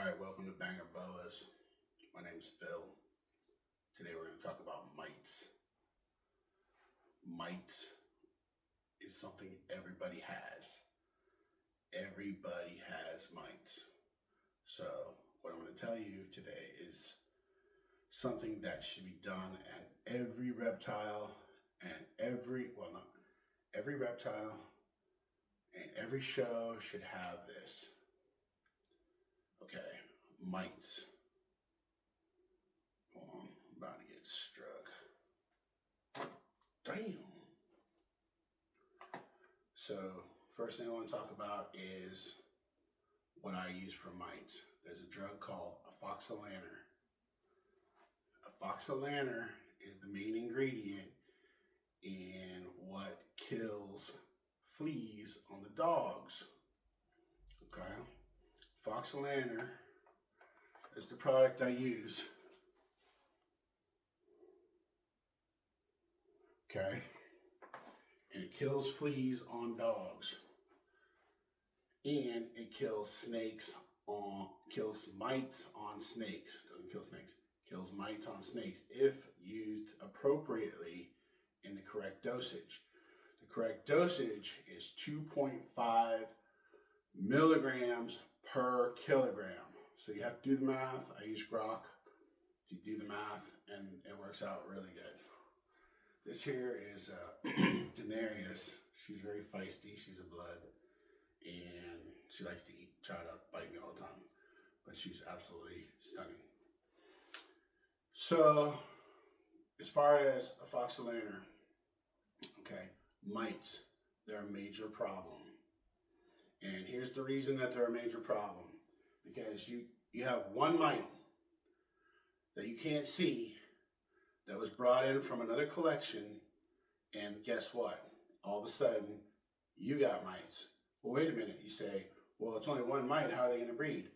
Alright, welcome to Banger Boas. My name is Phil. Today we're going to talk about mites. Mites is something everybody has. Everybody has mites. So what I'm going to tell you today is something that should be done at every reptile and every reptile and every show should have this. Okay, mites. Hold on, I'm about to get struck. Damn. So, first thing I want to talk about is what I use for mites. There's a drug called Afoxolaner. Afoxolaner is the main ingredient in what kills fleas on the dogs. Okay? Afoxolaner is the product I use. Okay? And it kills fleas on dogs. And it kills kills mites on snakes. Doesn't kill snakes. Kills mites on snakes if used appropriately in the correct dosage. The correct dosage is 2.5 milligrams per kilogram. So you have to do the math. I use Grok to do the math, and it works out really good. This here is Denarius. She's very feisty. She's a blood, and she likes to try to bite me all the time, but she's absolutely stunning. So, as far as Afoxolaner, okay, mites, they're a major problem. And here's the reason that they're a major problem. Because you have one mite that you can't see that was brought in from another collection, and guess what? All of a sudden, you got mites. Well, wait a minute, you say, well, it's only one mite, how are they going to breed?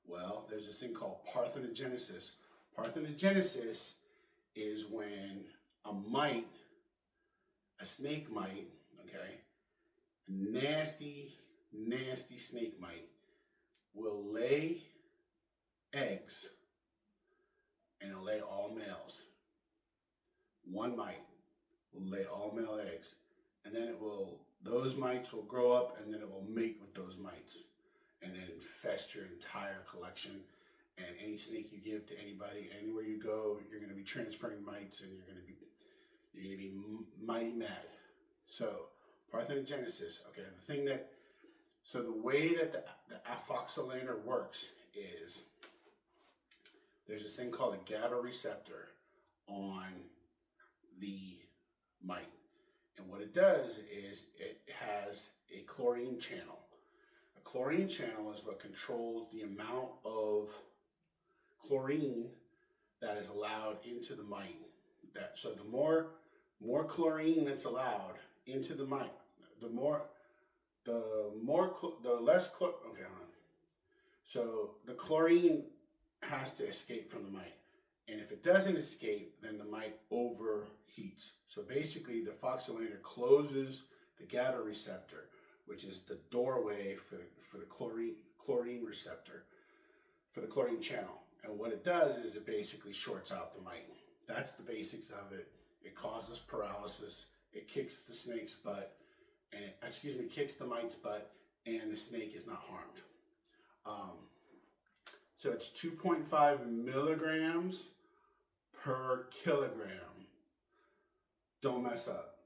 Well, there's this thing called parthenogenesis. Parthenogenesis is when a snake mite, okay, a nasty snake mite will lay eggs, and it'll lay all males. One mite will lay all male eggs, and then those mites will grow up, and then it will mate with those mites, and then infest your entire collection. And any snake you give to anybody, anywhere you go, you're going to be transferring mites, and you're going to be mighty mad. So parthenogenesis. Okay, so the way that the Afoxolaner works is there's this thing called a GABA receptor on the mite. And what it does is it has a chlorine channel. A chlorine channel is what controls the amount of chlorine that is allowed into the mite. So the more chlorine that's allowed into the mite, the less chlorine. Okay, hold on. So the chlorine has to escape from the mite, and if it doesn't escape, then the mite overheats. So basically, the Afoxolaner closes the GABA receptor, which is the doorway for the chlorine receptor, for the chlorine channel. And what it does is it basically shorts out the mite. That's the basics of it. It causes paralysis. It kicks the snake's butt. Kicks the mite's butt, and the snake is not harmed. So it's 2.5 milligrams per kilogram. Don't mess up.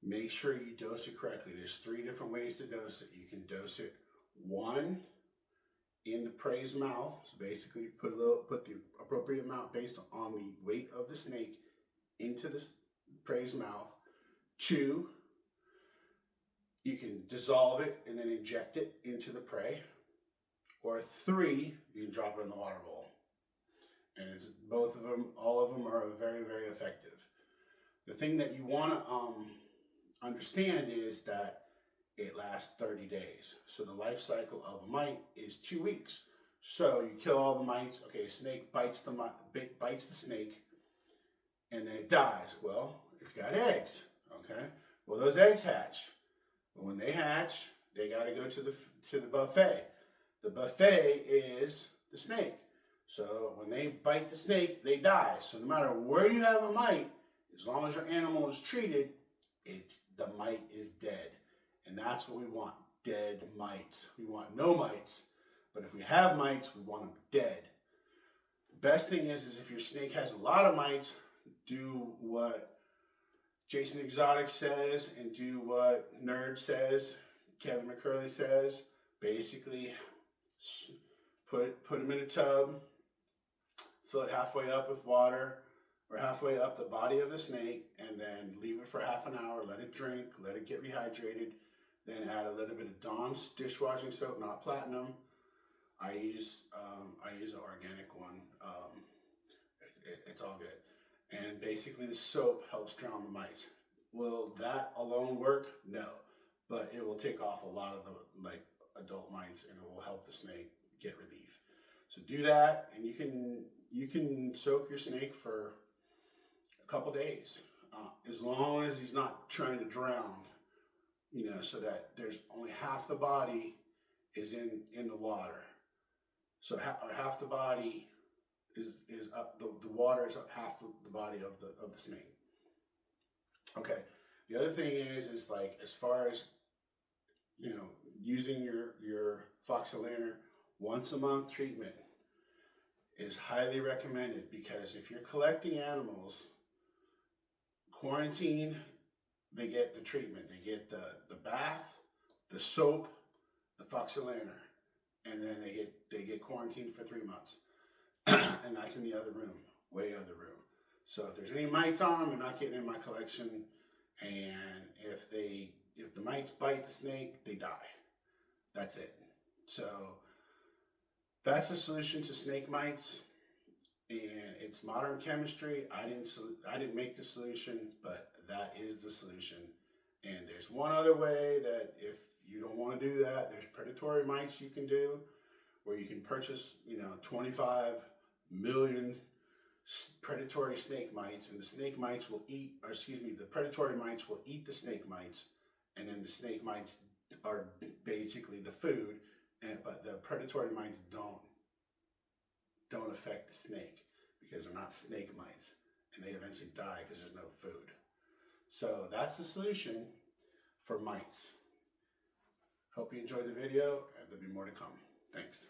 Make sure you dose it correctly. There's 3 different ways to dose it. You can dose it, one, in the prey's mouth. So basically put the appropriate amount based on the weight of the snake into the prey's mouth. 2, you can dissolve it and then inject it into the prey. Or 3, you can drop it in the water bowl. And all of them are very, very effective. The thing that you want to understand is that it lasts 30 days. So the life cycle of a mite is 2 weeks. So you kill all the mites. Okay, a snake bites the snake, and then it dies. Well, it's got eggs. Okay. Well, those eggs hatch. But when they hatch, they got to go to the buffet. The buffet is the snake. So when they bite the snake, they die. So no matter where you have a mite, as long as your animal is treated, the mite is dead. And that's what we want, dead mites. We want no mites. But if we have mites, we want them dead. The best thing is if your snake has a lot of mites, do what Jason Exotic says and do what Nerd says, Kevin McCurley says. Basically, put them in a tub, fill it halfway up with water or halfway up the body of the snake, and then leave it for half an hour, let it drink, let it get rehydrated, then add a little bit of Dawn's dishwashing soap, not platinum. I use an organic one. It's all good. And basically the soap helps drown the mice. Will that alone work? No. But it will take off a lot of the adult mites, and it will help the snake get relief. So do that, and you can soak your snake for a couple days, as long as he's not trying to drown, so that there's only half the body is in the water. So half the body is up. The water is up half the body of the snake. Okay. The other thing is like, as far as using your Afoxolaner, once a month treatment is highly recommended, because if you're collecting animals, quarantine, they get the treatment. They get the bath, the soap, the Afoxolaner, and then they get quarantined for 3 months. And that's in the other room, way other room. So if there's any mites on them, they're not getting in my collection. And if the mites bite the snake, they die. That's it. So that's the solution to snake mites, and it's modern chemistry. I didn't make the solution, but that is the solution. And there's one other way that if you don't want to do that, there's predatory mites you can do, where you can purchase 25 million predatory snake mites, and the snake mites will eat, the predatory mites will eat the snake mites, and then the snake mites are basically the food, but the predatory mites don't affect the snake, because they're not snake mites, and they eventually die because there's no food. So that's the solution for mites. Hope you enjoyed the video, and there'll be more to come. Thanks.